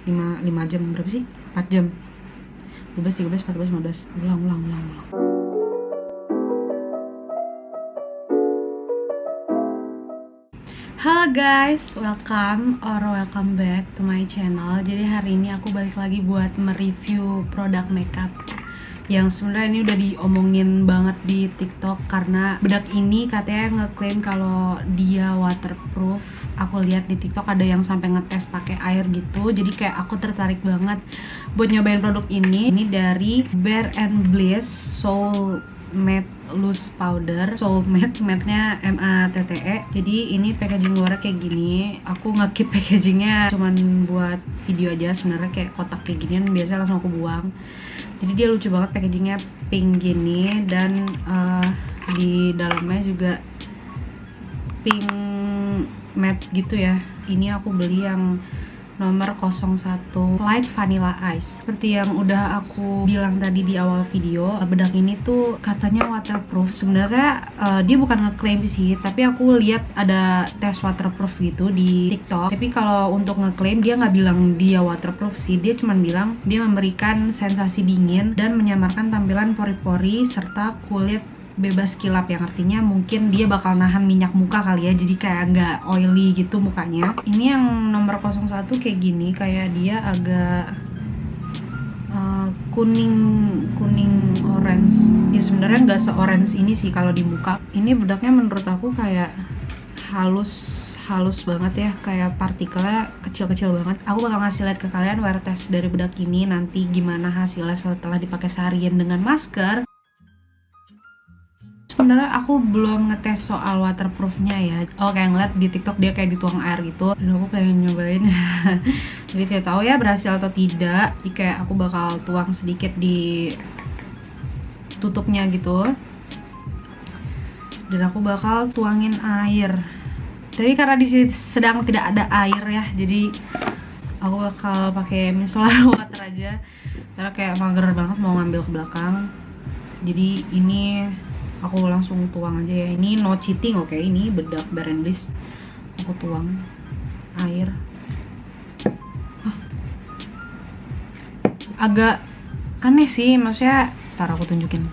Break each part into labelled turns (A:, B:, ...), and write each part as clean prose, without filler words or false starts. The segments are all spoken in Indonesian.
A: 5 jam, berapa sih? 4 jam. 12, 13, 14, 15. Ulang. Halo guys, welcome back to my channel. Jadi hari ini aku balik lagi buat mereview produk makeup yang sebenarnya ini udah diomongin banget di TikTok karena bedak ini katanya ngeklaim kalau dia waterproof. Aku lihat di TikTok ada yang sampai ngetes pakai air gitu. Jadi kayak aku tertarik banget buat nyobain produk ini. Ini dari Bare and Bliss Soul Matte Loose Powder. Soul Matte, matte-nya MATTE. Jadi ini packaging luarnya kayak gini. Aku nge-keep packagingnya cuman buat video aja. Sebenarnya kayak kotak kayak ginian biasanya langsung aku buang. Jadi dia lucu banget, packagingnya pink gini dan di dalamnya juga pink matte gitu ya. Ini aku beli yang nomor 01 Light Vanilla Ice. Seperti yang udah aku bilang tadi di awal video, bedak ini tuh katanya waterproof. Sebenarnya dia bukan ngeklaim sih, tapi aku lihat ada tes waterproof gitu di TikTok. Tapi kalau untuk ngeklaim dia nggak bilang dia waterproof sih, dia cuma bilang dia memberikan sensasi dingin dan menyamarkan tampilan pori-pori serta kulit bebas kilap, yang artinya mungkin dia bakal nahan minyak muka kali ya, jadi kayak nggak oily gitu mukanya. Ini yang nomor 01 kayak gini, kayak dia agak kuning orange ya, sebenarnya nggak se-orange ini sih kalau di muka. Ini bedaknya menurut aku kayak halus banget ya, kayak partikelnya kecil-kecil banget. Aku bakal ngasih lihat ke kalian wear test dari bedak ini nanti gimana hasilnya setelah dipakai seharian dengan masker. Sebenarnya aku belum ngetes soal waterproofnya ya. Oh, kayak ngeliat di TikTok dia kayak dituang air gitu, dan aku pengen nyobain. Jadi tidak tahu ya berhasil atau tidak. Jadi kayak aku bakal tuang sedikit di tutupnya gitu, dan aku bakal tuangin air. Tapi karena di sini sedang tidak ada air ya, jadi aku bakal pakai micellar water aja. Karena kayak mager banget mau ngambil ke belakang. Jadi ini aku langsung tuang aja ya. Ini no cheating, oke. Ini bedak Bare and Bliss. Aku tuang air. Agak aneh sih, maksudnya ntar aku tunjukin.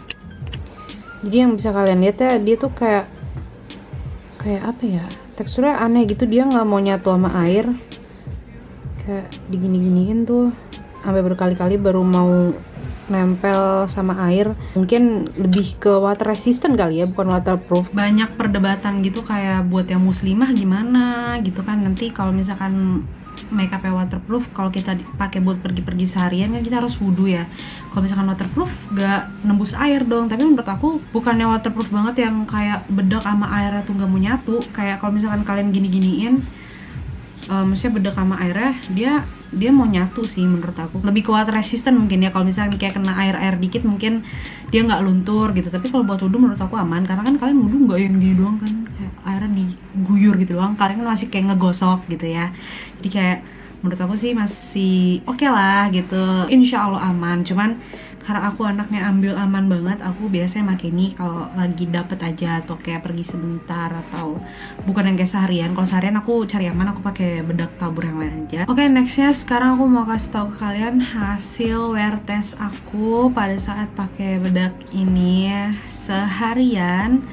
A: Jadi yang bisa kalian lihat ya, dia tuh kayak apa ya, teksturnya aneh gitu. Dia nggak mau nyatu sama air, kayak digini-giniin tuh sampai berkali-kali baru mau nempel sama air. Mungkin lebih ke water resistant kali ya, bukan waterproof. Banyak perdebatan gitu kayak buat yang muslimah gimana gitu kan. Nanti kalau misalkan makeupnya waterproof, kalau kita pakai buat pergi-pergi seharian kan kita harus wudhu ya. Kalau misalkan waterproof gak nembus air dong. Tapi menurut aku bukannya waterproof banget yang kayak bedak sama airnya tuh gak mau nyatu. Kayak kalau misalkan kalian gini-giniin, maksudnya bedak sama airnya dia mau nyatu sih menurut aku. Lebih ke water resistant mungkin ya. Kalau misalnya kayak kena air dikit mungkin dia nggak luntur gitu. Tapi kalau buat wudhu menurut aku aman, karena kan kalian wudhu nggak yang gini doang kan, kayak airnya diguyur gitu doang. Kalian kan masih kayak ngegosok gitu ya. Jadi kayak menurut aku sih masih oke lah gitu, insya Allah aman. Cuman karena aku anaknya ambil aman banget, aku biasanya pakai ini kalau lagi dapet aja atau kayak pergi sebentar, atau bukan yang kayak seharian. Kalau seharian aku cari aman, aku pakai bedak tabur yang lain aja. Oke, nextnya sekarang aku mau kasih tahu ke kalian hasil wear test aku pada saat pakai bedak ini seharian.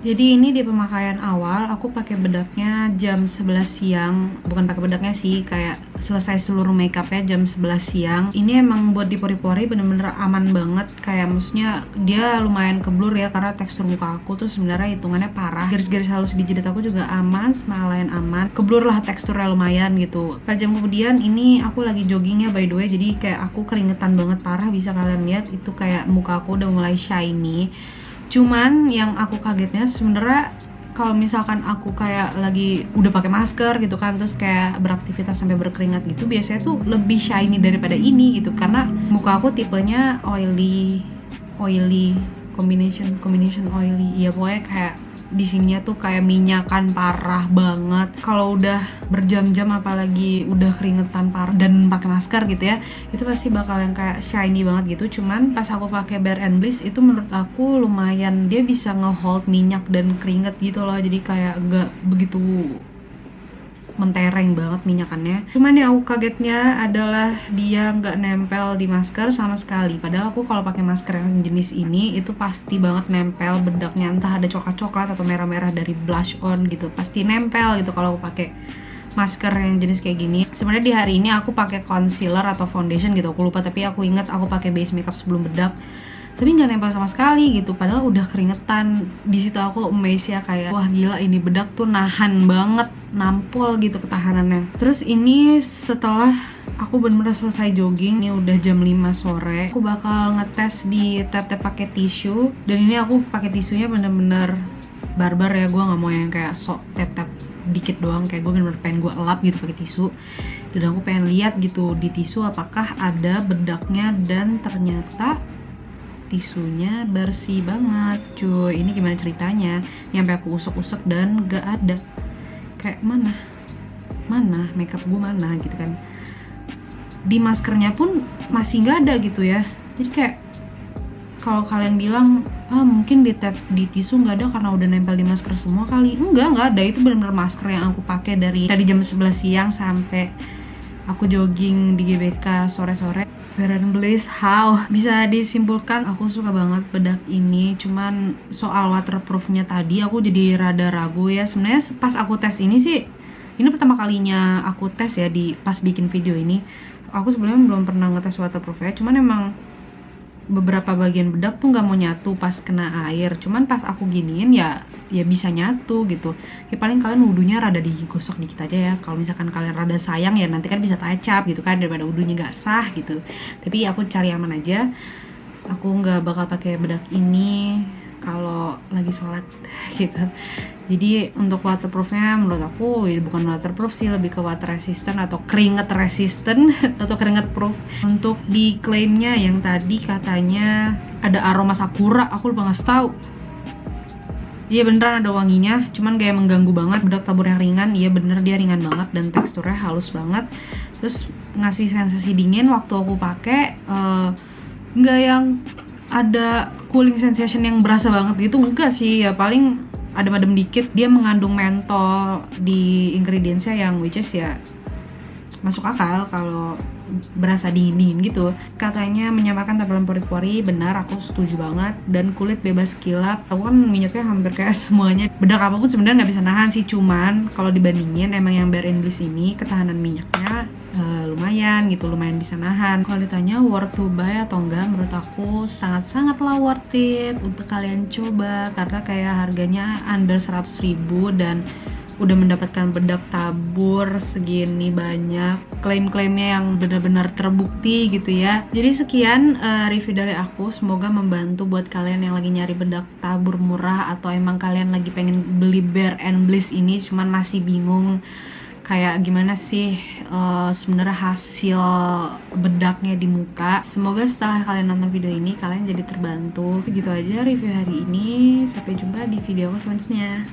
A: Jadi ini di pemakaian awal aku pakai bedaknya jam 11 siang. Bukan pakai bedaknya sih, kayak selesai seluruh makeupnya jam 11 siang. Ini emang buat di pori-pori bener-bener aman banget. Kayak maksudnya dia lumayan keblur ya, karena tekstur muka aku tuh sebenarnya hitungannya parah. Garis-garis halus di jidat aku juga aman, smile line aman. Keblur lah teksturnya lumayan gitu. 4 jam kemudian ini aku lagi joggingnya by the way. Jadi kayak aku keringetan banget parah, bisa kalian lihat itu kayak muka aku udah mulai shiny. Cuman yang aku kagetnya sebenarnya kalau misalkan aku kayak lagi udah pakai masker gitu kan, terus kayak beraktivitas sampai berkeringat gitu, biasanya tuh lebih shiny daripada ini gitu. Karena muka aku tipenya oily combination oily. Ya pokoknya kayak di sininya tuh kayak minyakan parah banget. Kalau udah berjam-jam apalagi udah keringetan parah dan pakai masker gitu ya, itu pasti bakal yang kayak shiny banget gitu. Cuman pas aku pakai Bare and Bliss itu menurut aku lumayan, dia bisa ngehold minyak dan keringet gitu loh. Jadi kayak gak begitu mentereng banget minyakannya. Cuman yang aku kagetnya adalah dia nggak nempel di masker sama sekali. Padahal aku kalau pakai masker yang jenis ini itu pasti banget nempel bedaknya, entah ada coklat-coklat atau merah-merah dari blush on gitu, pasti nempel gitu kalau aku pakai masker yang jenis kayak gini. Sebenarnya di hari ini aku pakai concealer atau foundation gitu, aku lupa, tapi aku ingat aku pakai base makeup sebelum bedak, tapi nggak nempel sama sekali gitu, padahal udah keringetan. Di situ aku amazed ya, kayak wah gila, ini bedak tuh nahan banget, nampol gitu ketahanannya. Terus ini setelah aku bener-bener selesai jogging, ini udah jam 5 sore, aku bakal ngetes di tap-tap pakai tisu. Dan ini aku pakai tisunya bener-bener barbar ya, gue nggak mau yang kayak sok tap-tap dikit doang, kayak gue bener-bener pengen gue elap gitu pakai tisu. Dan aku pengen lihat gitu di tisu apakah ada bedaknya, dan ternyata tisunya bersih banget cuy. Ini gimana ceritanya, nyampe aku usek-usek dan gak ada. Kayak mana makeup gue mana gitu kan. Di maskernya pun masih gak ada gitu ya. Jadi kayak kalau kalian bilang mungkin di tisu nggak ada karena udah nempel di masker semua kali, nggak ada. Itu benar-benar masker yang aku pakai dari jam 11 siang sampai aku jogging di GBK sore-sore. Fair and Bliss, how? Bisa disimpulkan aku suka banget bedak ini. Cuman soal waterproofnya tadi aku jadi rada ragu ya. Sebenarnya pas aku tes ini sih, ini pertama kalinya aku tes ya di pas bikin video ini. Aku sebelumnya belum pernah ngetes waterproofnya, cuman emang beberapa bagian bedak tuh nggak mau nyatu pas kena air. Cuman pas aku giniin ya bisa nyatu gitu. Ya paling kalian wudhunya rada digosok dikit aja ya. Kalau misalkan kalian rada sayang ya nanti kan bisa touch up gitu kan, daripada wudhunya nggak sah gitu. Tapi aku cari aman aja. Aku nggak bakal pakai bedak ini kalau lagi sholat gitu. Jadi untuk waterproofnya menurut aku ya bukan waterproof sih, lebih ke water resistant atau keringet resistant atau keringet proof. Untuk di klaimnya yang tadi katanya ada aroma sakura, aku lupa ngasih tahu. Iya beneran ada wanginya, cuman kayak mengganggu banget. Bedak tabur yang ringan, iya bener dia ringan banget dan teksturnya halus banget. Terus ngasih sensasi dingin waktu aku pakai, nggak yang ada cooling sensation yang berasa banget gitu, enggak sih. Ya paling adem-adem dikit. Dia mengandung mentol di ingredientsnya yang which is ya masuk akal kalau berasa dingin gitu. Katanya menyamarkan tampilan pori-pori, benar, aku setuju banget. Dan kulit bebas kilap. Aku kan minyaknya hampir kayak semuanya. Bedak apapun sebenarnya nggak bisa nahan sih, cuman kalau dibandingin emang yang Bare & Bliss ini ketahanan minyaknya lumayan gitu, lumayan bisa nahan. Kalau ditanya worth to buy atau enggak, menurut aku sangat-sangatlah worth it untuk kalian coba, karena kayak harganya under 100.000 dan udah mendapatkan bedak tabur segini banyak, klaim-klaimnya yang benar-benar terbukti gitu ya. Jadi sekian review dari aku, semoga membantu buat kalian yang lagi nyari bedak tabur murah, atau emang kalian lagi pengen beli Bare & Bliss ini cuman masih bingung kayak gimana sih sebenarnya hasil bedaknya di muka. Semoga setelah kalian nonton video ini kalian jadi terbantu. Gitu aja review hari ini, sampai jumpa di video aku selanjutnya.